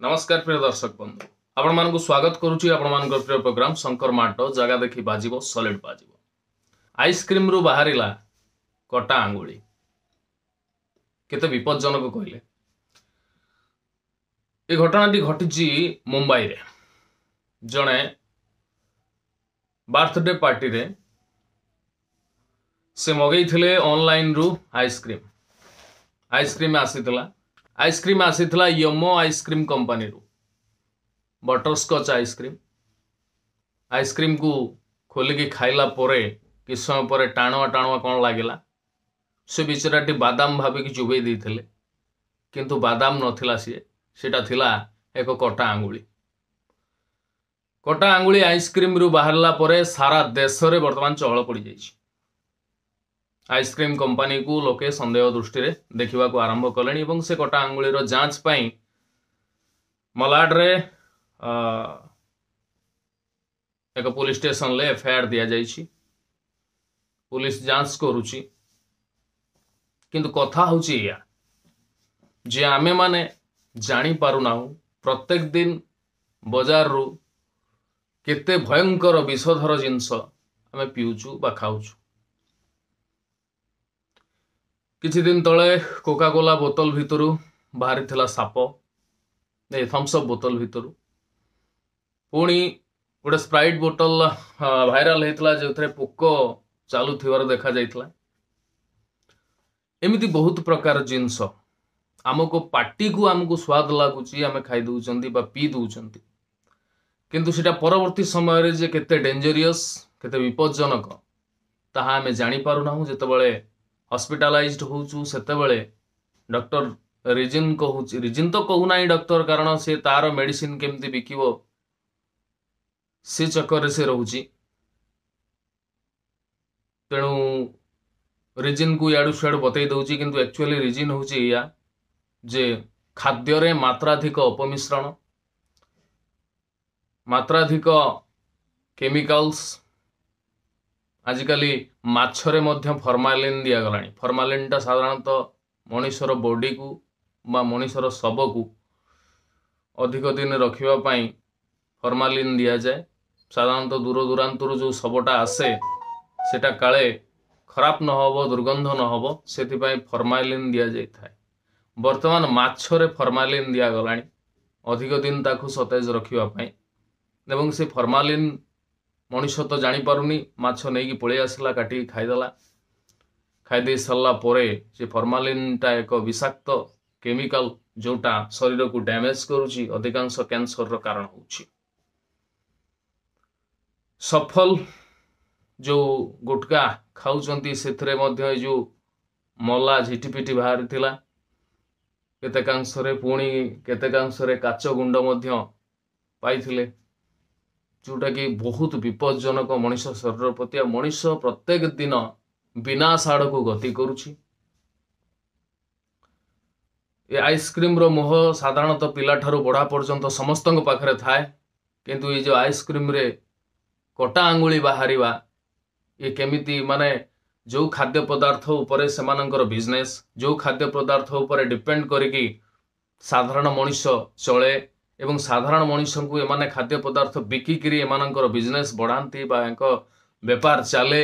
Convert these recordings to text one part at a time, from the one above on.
नमस्कार प्रिय दर्शक बंधु आपण मानक स्वागत करुच्ची आपण मान प्रिय प्रोग्राम शंकर माट जगह देखी बाजिबो सॉलिड बाजिबो। आइसक्रीम रु बाहरिला कटा आंगुली केते विपज्जनक कहले। ए घटनाटी घटी मुंबई रे जणे बर्थडे पार्टी रे से मगई थिले ऑनलाइन रु आइसक्रीम आसीथिला यमो आइसक्रीम कंपनी रु बटरस्कॉच आइसक्रीम को खोलिकी खाइला पोरे कि समय पर टाणुआ टाणुआ कौन लगिला से बिचराटी बादाम भाविकी चुबई देइथिले किंतु बादाम नथिला सेटा थिला एक कटा आंगुली आइसक्रीम रु बाहरला पोरे सारा देश रे वर्तमान चहल पड़ी जाइछि। आइसक्रीम कंपनी को लोके संदेह दृष्टि रे देखिबा को आरंभ कलेनी एवं से कटा आंगुली रो जांच पई मलाड रे एक पुलिस स्टेशन ले एफआईआर दिया जाइछि। पुलिस जांच करूची किंतु कथा होची या जे आमे माने जानी पारु नाहु प्रत्येक दिन बाजार रु केते भयंकर विषधर जिंस आमे पिउचु बा खाउचु। किछि दिन तले कोका कोला बोतल भितरु बाहरी थिला साप थम्स अप बोतल भितरु पुणी गोटे स्प्राइट बोतल भाइराल होता जो पोक चालू थिवार देखा जाइथिला। एमिति बहुत प्रकार जिनस आमको पार्टी को आमको स्वाद लगुच आम खाई दौरान बा पी दौरान किंतु सेटा परवर्ती समय रे जे केते डेंजरियस केते विपज्जनक ताहा आमे जानी पारु नाहु। जेतेबेले हॉस्पिटलाइज्ड होउचु सेतेबेले डॉक्टर रिजिन कहूची रिजिन तो कहू ना डॉक्टर कारण से तार मेडिसिन केमती बिकिबो से चक्कर से रोची तेणु रिजिन को याडू सियाडू बतई दउची किंतु एक्चुअली रिजिन होची या जे खाद्य रे मात्राधिक अपमिश्रण मात्राधिक केमिकल्स आजिकाली माछरे मध्य फॉर्मालिन दिया गलानी। फॉर्मालिन टा साधारणतः मनुष्यर बॉडी को बा मनुष्यर शव को अधिक दिन रखिबा पई फॉर्मालिन दिया जाए। साधारणतः दूर दूरांतर जो शवटा आसे सेटा काले खराब न होबो दुर्गंध न होबो सेति फॉर्मालिन दिया जाय थाए। वर्तमान माछरे फॉर्मालिन दिया गलानी अधिक दिन ताकू सतेज रखिबा पई एवं से फॉर्मालिन मनुष्य तो जानी पारुनी माछ नहीं कि पळे आसला काटी खाईदेला खाईदे सरला पोरे से फॉर्मालिन टा एक विषाक्त केमिकल जोटा शरीर को डैमेज करुची अधिकांश कैंसर रो कारण होउची। सफल जो गुटका खाउचंती सेथरे मध्य जो मला झिटिपिटी बाहर थिला केतेकांश रे पुणी केतेकांश रे काच गुंड मध्य पाइथिले जोटा कि बहुत विपज्जनक मनुष्य शरीर प्रति मनुष्य प्रत्येक दिन विनाश आड़ को गति करुछि। ये आइसक्रीम रो मोह साधारणतः पिला ठारू बड़ा पर्यंत समस्त पाखरे थाए किंतु ये जो आइसक्रीम रे कटा आंगुली बाहरिवा ये केमिति माने जो खाद्य पदार्थ उपरे सेमानंकर बिजनेस जो खाद्य पदार्थ उपरे डिपेंड करिकी साधारण मनुष्य चले एवं साधारण मनुष्य को एमाने खाद्य पदार्थ बिकिकी एमानंकर बिजनेस बढ़ाती बा एक बेपार चले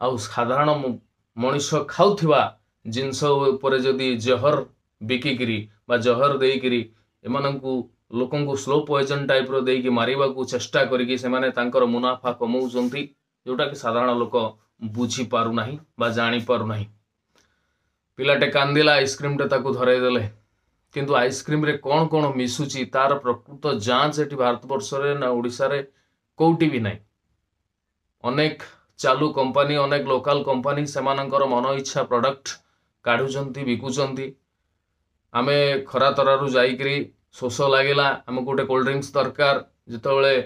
आ साधारण मनुष्य खाउथिबा जिनस उपरे जदि जहर बिकिकी बा जहर देइकिरी एमानंकु लोकंकु स्लो पॉइजन टाइप रो देइकी मारिबा को चेष्टा करिकी सेमाने तांकर मुनाफा कमाउचंती जोटा कि साधारण लोक बुझी पारु नाही बा जानी पारु नाही। पिलाटे कांदिला आइसक्रीम टे ताकू धराई देले किंतु आइसक्रीम रे कौन कौन मिसुची तार प्रकृत जांच एटी भारतवर्ष रे ना ओडिसा रे कोउटी भी नाही। अनेक चालू कंपनी अनेक लोकल कंपनी सेमानंकर मन इच्छा प्रोडक्ट काढुचंती बिकुचंती। आमे खरा तरारु जाईकरी शोष लागिला आमे गोटे कोल्ड ड्रिंक्स दरकार जेतेबेले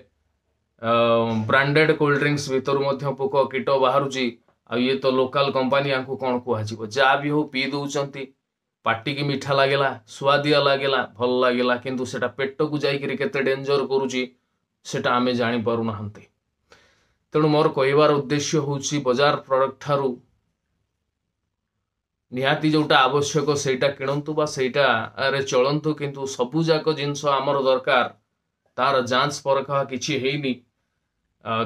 ब्रांडेड कोल्ड ड्रिंक्स भितर मध्य पोक कीट बाहरुची आ ये तो लोकल कंपनी आंकु कौन कुहाजिबो जा भी हो पी दउचंती पार्टी की मीठा लागेला स्वादिया लागेला भल लागेला किंतु सेटा पेट को जाइकरी केते डेंजर करूची सेटा आमे जानी पारु नाहंती। तेणु मोर कहबार उद्देश्य होउची बाजार प्रोडक्ट ठारू निहाती जोटा आवश्यक सेटा किणतु बा सेटा रे चलंतु किंतु सबु जाक जिंस आमर दरकार तार जांच परखा किछि हेइनी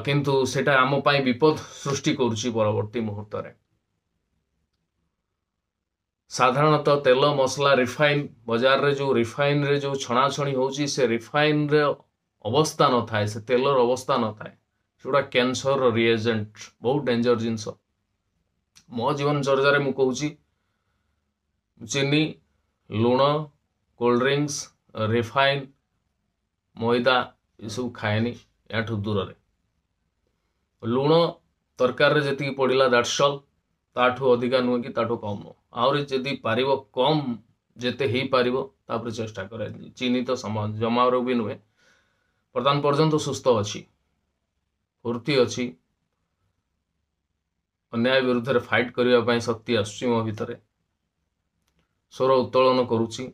किंतु सेटा आम पई विपद सृष्टि करूछि परवर्ती मुहूर्त रे। साधारणतः तेल मसला रिफाइन बाजार रे जो रिफाइन रे जो छणाछणी होउछि से रिफाइन रे अवस्था न थाए से तेलर अवस्था न थाए जोटा कैंसर रिएजेंट बहुत डेंजर जिंस। मो जीवन चर्चा मु कहूँ चीनी लुण कोल्ड ड्रिंक्स रिफाइन मैदा ये सब खाएनी याठू दूर रे। लुण तरकार रे जति पड़िला दैट्स ऑल ताठू अधिका नुह कि ताठू कम नुह आहरी जदि पारिबो कम जेते ही पारिबो तापर चेष्टा करे। चीनी तो जमार भी नुहे वर्तमान पर्यंत सुस्थ अच्छी फुर्ती अच्छी अन्याय विरुद्ध रे फाइट करने शक्ति आसुची मो भितर स्वर उत्तोलन करुची।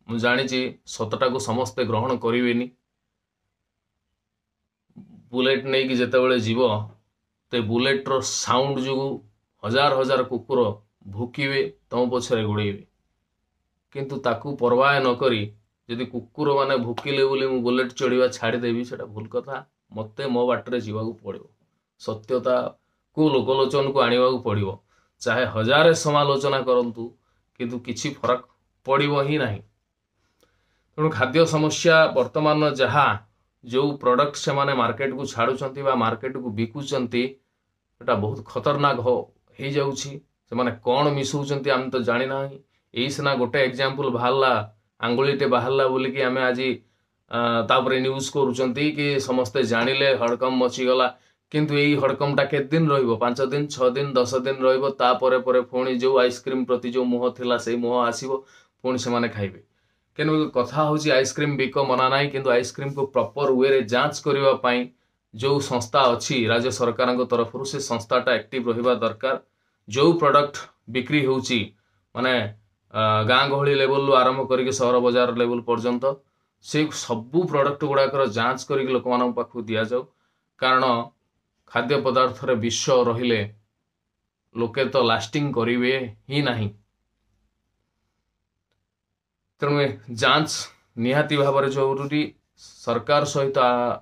मु जानी सतटा को समस्ते ग्रहण करेनि बुलेट नहीं कि जितेबाला जीव ते बुलेट रो साउंड जो हजार हजार कुकुर भुकिवे तम पछरे गोड़ेबे किंतु ताकू परवाह न करी जदि कुकुर माने भुकिले बोली मु बुलेट चढ़िया छाड़देवी सेटा भूल कथा। मते मो बाटरे जीवाकू पड़िबो सत्यता को लोकलोचन को आनिबा पड़िबो चाहे हजारे समालोचना करंतु किंतु किछि फरक पड़िबो ही नाही। तेणु खाद्य समस्या वर्तमान जहा जो प्रोडक्ट से माने मार्केट को छाड़ुचंती बा मार्केट को बिकुचंती एटा बहुत खतरनाक हो जाउछि। से माने कोन मिसौचंती हम तो जानि नाही। एई सिना गोटे एग्जांपल बाहरला आंगुलीटे बाहरला बोली कि आमे आज तापरे न्यूज करूचंती कि समस्ते जानिले हड़कम मची गला किंतु एई हड़कमटा के दिन रहिबो 5 दिन 6 दिन 10 दिन रहिबो तापरे परे फोणी जो आइसक्रीम प्रति जो मोह थिला से मोह आसीबो फोणी से माने खाइबे। केनु कथा होची आइसक्रीम बिक मना नाही किंतु आइसक्रीम को प्रॉपर वे रे जांच करबा पई जो संस्था अच्छी राज्य सरकार तरफ से संस्थाटा एक्टिव रहिबा दरकार। जो प्रोडक्ट बिक्री होची माने गाँ गहली लेवल आरंभ करके सहर बाजार लेवल पर्यंत से सबू प्रोडक्ट गुड़ाकर जांच करके लोक मान पाखु दि जाऊ कारण खाद्य पदार्थ रे विष रहिले लोके तो लास्टिंग करिवे ही नहीं। तेणु जांच निहाती भाव जरूरी सरकार सहित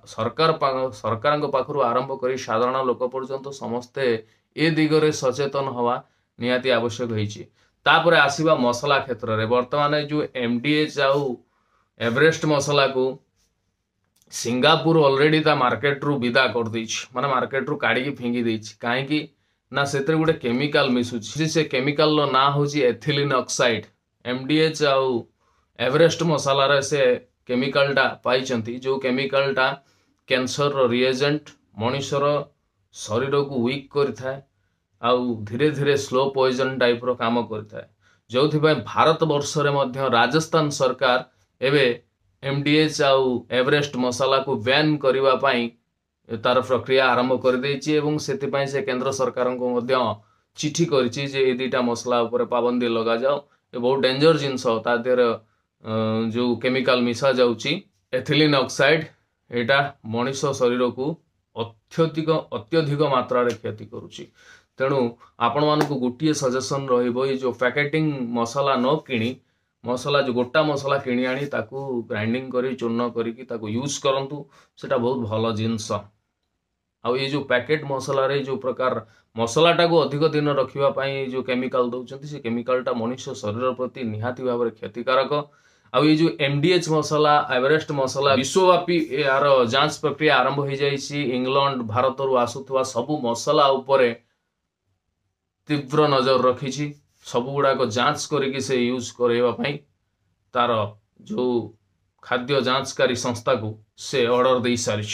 सरकार पाखु आरंभ कर साधारण लोक पर्यंत समस्ते ए दिगरे सचेतन हवा निहाती आवश्यक होइछि। तापर आसीबा मसला क्षेत्र रे वर्तमान जो एमडीएच आउ एवरेस्ट मसला को सिंगापुर ऑलरेडी ता मार्केट रु विदा कर देछि माने मार्केट रु काढी फिंगी देछि काहेकि ना सेतरे गुटे केमिकल मिसुछि से केमिकल रो ना होछि एथिलीन ऑक्साइड। एमडीएच आउ एवरेस्ट मसला रे से केमिकल टा पाइचंती जो केमिकल टा कैंसर रो रिएजेंट मनुष्यर शरीर को वीक करिथाय आउ धीरे धीरे स्लो पॉइजन टाइप रो काम करिथाय जो भारत वर्ष रे मध्य राजस्थान सरकार एबे एमडीएच आउ एवरेस्ट मसला को बैन करबा पई तार प्रक्रिया आरंभ कर देछि एवं सेति पई से केंद्र सरकार को मध्य चिठी करिछि जे ए दुटा मसला ऊपर पाबंदी लगा जाओ। ए बहुत डेंजर जिंस ता देर जो केमिकल मिसा जाउछि एथिलीन ऑक्साइड एटा मनुष्य शरीर को अत्यधिक मात्रा रे क्षति करुछि। तेणु आपण मानकु गोटे सजेशन रहिबो ये जो पैकेटिंग मसला न किणी मसला जो गोटा मसला किणी आनी ताकू ग्राइंडिंग करी चूर्ण करिकी ताकू यूज करंतु सेटा बहुत भलो जिंस। आ ये जो पैकेट मसला रे जो प्रकार मसलाटा को अधिक दिन रखिबा पई जो केमिकल दउचंती से केमिकलटा मनुष्य शरीर प्रति निहाती भाव क्षतिकारक। आ ये जो एमडीएच मसला एवरेस्ट मसला विश्वव्यापी यार जांच प्रक्रिया आरंभ हो जाइछि। इंग्लैंड भारत रु आसुथवा सबु मसला उपरे तीव्र नजर रखिछि सब गुड़ाक जांच करके से यूज करबा पई तार जो खाद्य जांचकारी संस्था को से ऑर्डर दे सारी।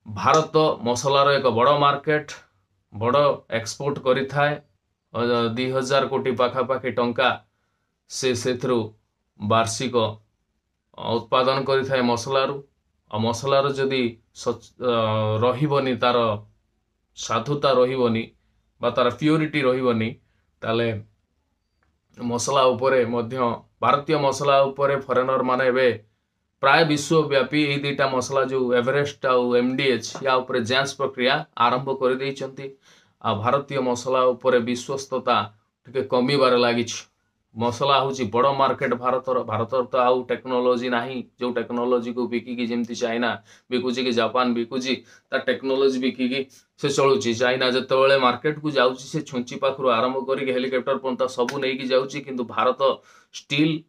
भारत मसलार एक बड़ मार्केट बड़ एक्सपोर्ट करिथाय 2000 कोटी पाखापाखि टंका से वार्षिक उत्पादन करिथाय मसलारू। आ मसलार जदि रहिबनी तार साधुता रहिबनी बा तार प्योरिटी रहिबनी ताले मसला उपरे मध्य भारतीय मसला उपरे फॉरेनर माने एबे प्राय विश्वव्यापी ए दुटा मसला जो एवरेस्ट आउ एमडीएच या उपरे जांच प्रक्रिया आरंभ कर देइचंती। आ भारतीय मसला उपरे विश्वस्तता टिके कमिबार लागिछि। मसला हूँ बड़ मार्केट भारतर तो आउ टेक्नोलोजी नाही जो टेक्नोलोजी को बिकिकी जमती चाइना बिकुची कि जापान बिकुची ता टेक्नोलोजी बिकिकी से चलुची। चाइना जितेबाला मार्केट को जाऊँगी से छुंची पाखु आरंभ करके हेलिकप्टर पर्यंत सबू नहीं जाऊँगी, किंतु भारत स्टील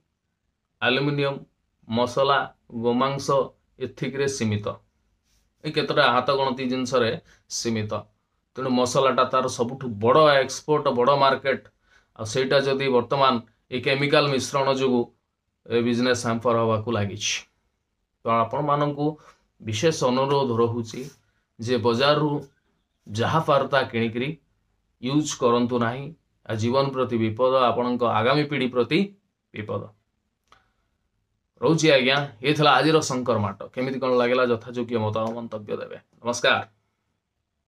एल्युमिनियम मसला गोमांस एथिक सीमित ये केतटा हाथ गणती जिनस सीमित। तेणु मसलाटा तार सबुठ बड़ एक्सपोर्ट बड़ मार्केट आईटा जदि वर्तमान ये केमिकल मिश्रण जो बिजनेस हैम्पर हवा को लगी। तो आपण मानू विशेष अनुरोध रोचे जे बजार रु जहाँ पारता किणिकी यूज करंतु नाही। जीवन प्रति विपद आपण आगामी पीढ़ी प्रति विपद रोचे। आज्ञा ये आज शंकर माट केमी कौन लगे यथायोग्य मत मंतव्य देवे। नमस्कार।